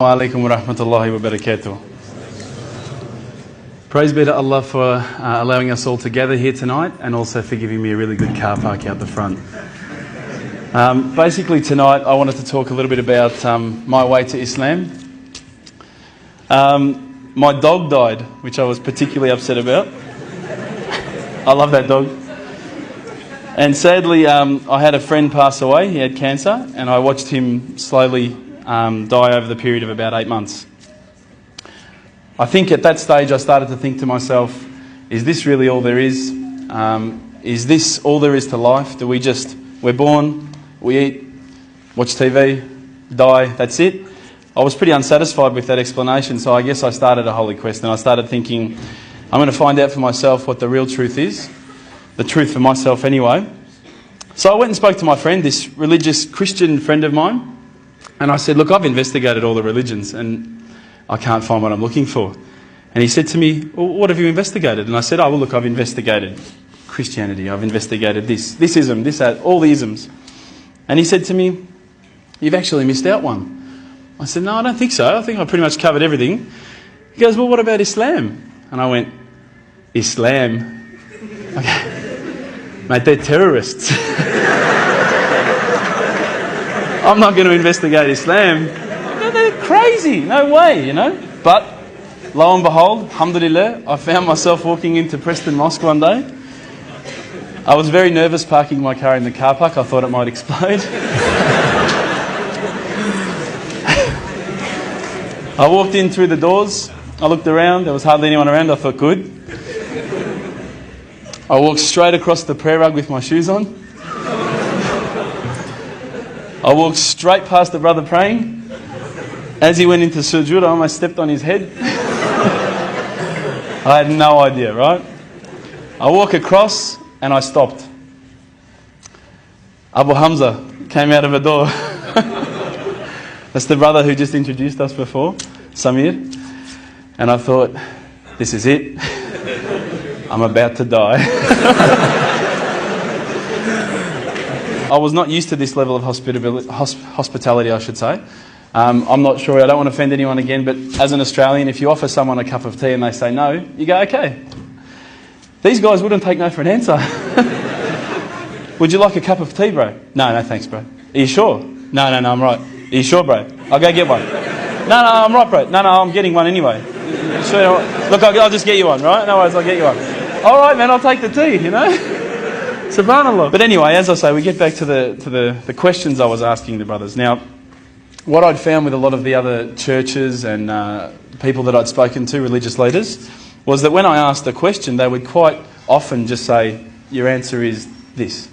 Wa alaikum wa rahmatullahi wa barakatuh. Praise be to Allah for allowing us all to gather here tonight, and also for giving me a really good car park out the front. Basically tonight I wanted to talk a little bit about my way to Islam. My dog died, which I was particularly upset about. I love that dog. And sadly I had a friend pass away. He had cancer, and I watched him slowly die over the period of about 8 months. I think at that stage I started to think to myself, is this really all there is? Is this all there is to life? We're born, we eat, watch TV, die, that's it? I was pretty unsatisfied with that explanation, so I guess I started a holy quest, and I started thinking, I'm going to find out for myself what the real truth is. The truth for myself anyway. So I went and spoke to my friend, this religious Christian friend of mine, and I said, look, I've investigated all the religions and I can't find what I'm looking for. And he said to me, well, what have you investigated? And I said, oh, well, look, I've investigated Christianity, I've investigated this ism, this, that, all the isms. And he said to me, you've actually missed out one. I said, no, I don't think so. I think I pretty much covered everything. He goes, well, what about Islam? And I went, Islam? Okay. Mate, they're terrorists. I'm not going to investigate Islam. No, they're crazy. No way, you know. But lo and behold, alhamdulillah, I found myself walking into Preston Mosque one day. I was very nervous parking my car in the car park. I thought it might explode. I walked in through the doors. I looked around. There was hardly anyone around. I thought, good. I walked straight across the prayer rug with my shoes on. I walked straight past the brother praying. As he went into sujood, I almost stepped on his head. I had no idea, right? I walk across and I stopped. Abu Hamza came out of a door. That's the brother who just introduced us before, Samir. And I thought, this is it. I'm about to die. I was not used to this level of hospitality, I should say. I'm not sure, I don't want to offend anyone again, but as an Australian, if you offer someone a cup of tea and they say no, you go, okay. These guys wouldn't take no for an answer. Would you like a cup of tea, bro? No, thanks, bro. Are you sure? No, I'm right. Are you sure, bro? I'll go get one. No, I'm right, bro. No, I'm getting one anyway. Sure, look, I'll just get you one, right? No worries, I'll get you one. All right, man, I'll take the tea, you know? Subhanallah. But anyway, as I say, we get back to the questions I was asking the brothers. Now, what I'd found with a lot of the other churches and people that I'd spoken to, religious leaders, was that when I asked a question, they would quite often just say, your answer is this.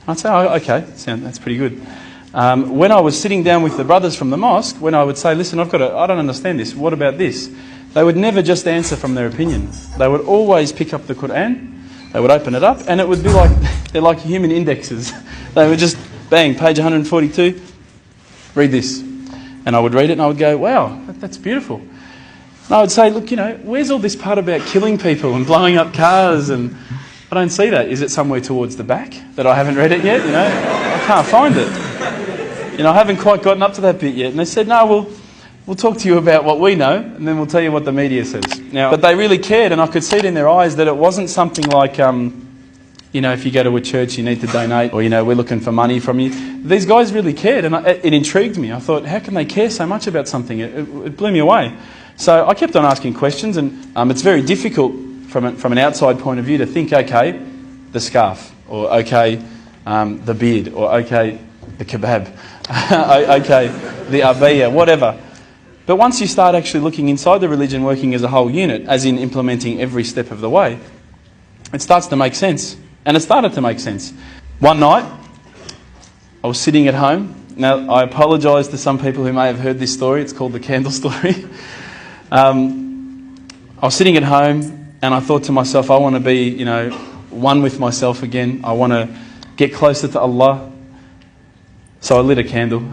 I'd say, oh, okay, that's pretty good. When I was sitting down with the brothers from the mosque, when I would say, listen, I don't understand this, what about this? They would never just answer from their opinion. They would always pick up the Quran, they would open it up, and it would be like, they're like human indexes. They would just, bang, page 142, read this. And I would read it and I would go, wow, that's beautiful. And I would say, look, you know, where's all this part about killing people and blowing up cars? And I don't see that. Is it somewhere towards the back that I haven't read it yet? You know, I can't find it. You know, I haven't quite gotten up to that bit yet. And they said, no, we'll talk to you about what we know, and then we'll tell you what the media says. Now, but they really cared, and I could see it in their eyes that it wasn't something like, you know, if you go to a church, you need to donate, or, you know, we're looking for money from you. These guys really cared, and it intrigued me. I thought, how can they care so much about something? It blew me away. So I kept on asking questions, and it's very difficult from an outside point of view to think, okay, the scarf, or okay, the beard, or okay, the kebab, okay, the abaya, whatever. But once you start actually looking inside the religion, working as a whole unit, as in implementing every step of the way, it starts to make sense. And it started to make sense. One night, I was sitting at home. Now, I apologise to some people who may have heard this story. It's called the candle story. I was sitting at home and I thought to myself, I want to be, you know, one with myself again. I want to get closer to Allah. So I lit a candle.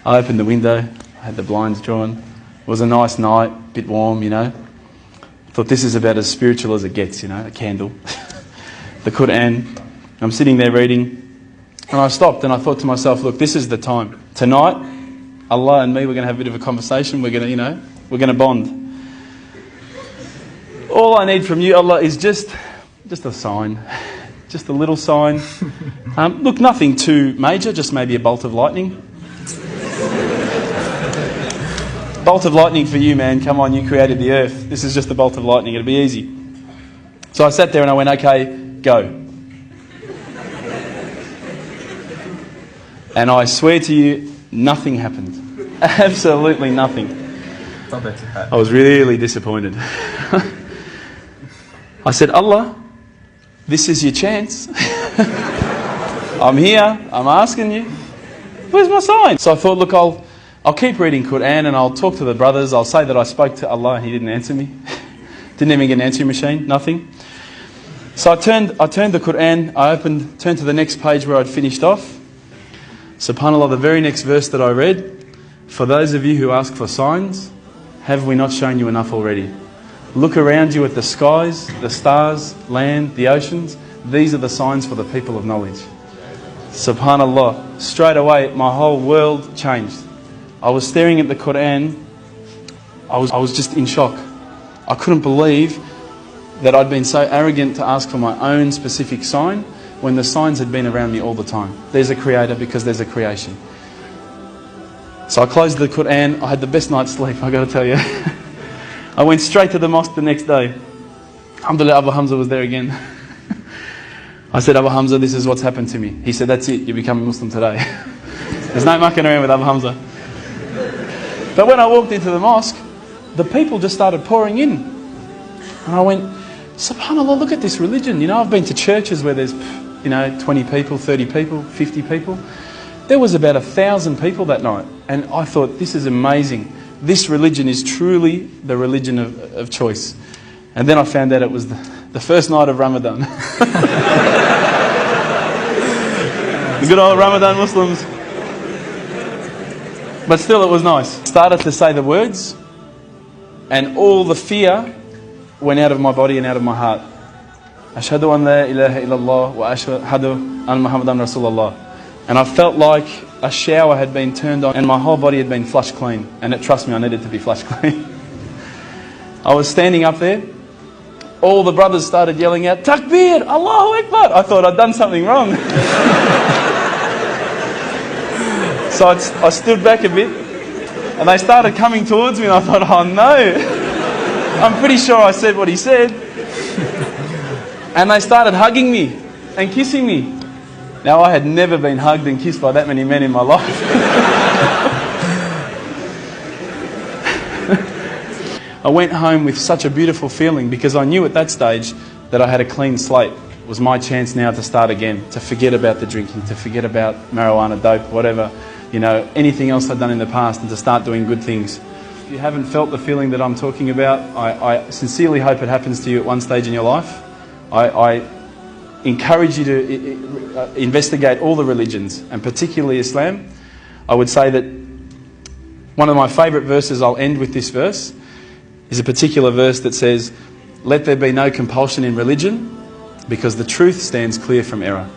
I opened the window. I had the blinds drawn. It was a nice night, a bit warm, you know. I thought this is about as spiritual as it gets, you know, a candle. The Quran. I'm sitting there reading, and I stopped and I thought to myself, look, this is the time. Tonight, Allah and me, we're going to have a bit of a conversation. We're going to, we're going to bond. All I need from you, Allah, is just a sign. Just a little sign. Look, nothing too major, just maybe a bolt of lightning. Bolt of lightning for you, man. Come on, you created the earth. This is just a bolt of lightning. It'll be easy. So I sat there and I went, okay, go. And I swear to you, nothing happened. Absolutely nothing. I was really disappointed. I said, Allah, this is your chance. I'm here, I'm asking you. Where's my sign? So I thought, look, I'll keep reading Quran and I'll talk to the brothers. I'll say that I spoke to Allah and He didn't answer me. Didn't even get an answering machine, nothing. So I turned the Quran, turned to the next page where I'd finished off. SubhanAllah, the very next verse that I read, for those of you who ask for signs, have we not shown you enough already? Look around you at the skies, the stars, land, the oceans. These are the signs for the people of knowledge. SubhanAllah, straight away my whole world changed. I was staring at the Quran, I was just in shock. I couldn't believe that I'd been so arrogant to ask for my own specific sign when the signs had been around me all the time. There's a creator because there's a creation. So I closed the Quran, I had the best night's sleep, I got to tell you. I went straight to the mosque the next day. Alhamdulillah, Abu Hamza was there again. I said, Abu Hamza, this is what's happened to me. He said, that's it, you become a Muslim today. There's no mucking around with Abu Hamza. But when I walked into the mosque, the people just started pouring in. And I went, SubhanAllah, look at this religion. I've been to churches where there's, 20 people, 30 people, 50 people. There was about 1,000 people that night. And I thought, this is amazing. This religion is truly the religion of choice. And then I found out it was the first night of Ramadan. The good old Ramadan Muslims. But still, it was nice. Started to say the words, and all the fear went out of my body and out of my heart. Ashhadu an la ilaha illallah wa ashhadu an Muhammadan Rasulullah. And I felt like a shower had been turned on and my whole body had been flushed clean. And trust me, I needed to be flushed clean. I was standing up there. All the brothers started yelling out, Takbir, Allahu Akbar. I thought I'd done something wrong. So I stood back a bit and they started coming towards me and I thought, oh no. I'm pretty sure I said what he said. And they started hugging me and kissing me. Now, I had never been hugged and kissed by that many men in my life. I went home with such a beautiful feeling because I knew at that stage that I had a clean slate. It was my chance now to start again, to forget about the drinking, to forget about marijuana, dope, whatever, anything else I'd done in the past, and to start doing good things. If you haven't felt the feeling that I'm talking about, I sincerely hope it happens to you at one stage in your life. I encourage you to investigate all the religions, and particularly Islam. I would say that one of my favourite verses, I'll end with this verse, is a particular verse that says, let there be no compulsion in religion, because the truth stands clear from error.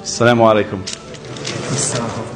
Assalamu alaikum.